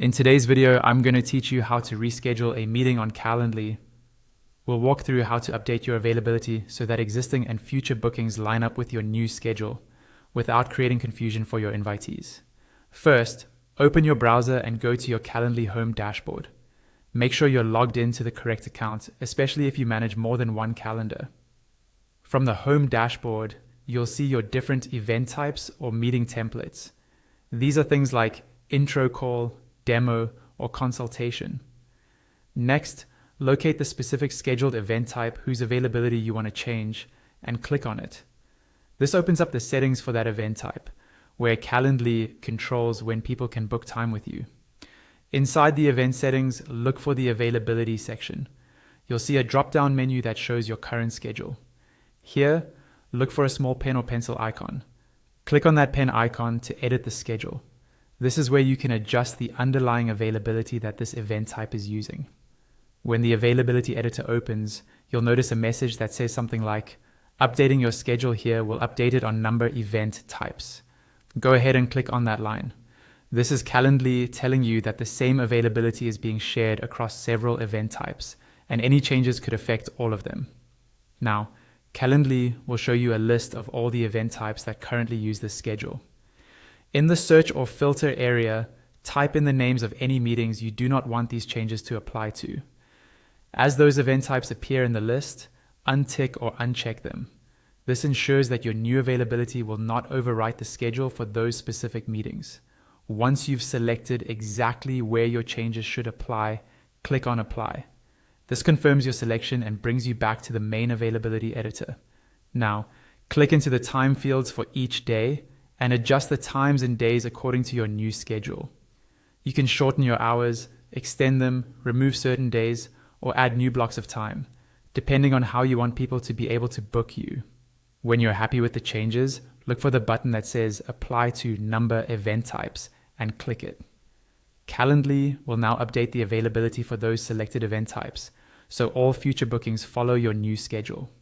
In today's video, I'm going to teach you how to reschedule a meeting on Calendly. We'll walk through how to update your availability so that existing and future bookings line up with your new schedule without creating confusion for your invitees. First, open your browser and go to your Calendly home dashboard. Make sure you're logged into the correct account, especially if you manage more than one calendar. From the home dashboard, you'll see your different event types or meeting templates. These are things like intro call, demo, or consultation. Next, locate the specific scheduled event type whose availability you want to change and click on it. This opens up the settings for that event type, where Calendly controls when people can book time with you. Inside the event settings, look for the availability section. You'll see a drop-down menu that shows your current schedule. Here, look for a small pen or pencil icon. Click on that pen icon to edit the schedule. This is where you can adjust the underlying availability that this event type is using. When the availability editor opens, you'll notice a message that says something like, "Updating your schedule here will update it on number event types." Go ahead and click on that line. This is Calendly telling you that the same availability is being shared across several event types, and any changes could affect all of them. Now, Calendly will show you a list of all the event types that currently use this schedule. In the search or filter area, type in the names of any meetings you do not want these changes to apply to. As those event types appear in the list, untick or uncheck them. This ensures that your new availability will not overwrite the schedule for those specific meetings. Once you've selected exactly where your changes should apply, click on Apply. This confirms your selection and brings you back to the main availability editor. Now, click into the time fields for each day and adjust the times and days according to your new schedule. You can shorten your hours, extend them, remove certain days, or add new blocks of time, depending on how you want people to be able to book you. When you're happy with the changes, look for the button that says Apply to Number Event Types and click it. Calendly will now update the availability for those selected event types, so all future bookings follow your new schedule.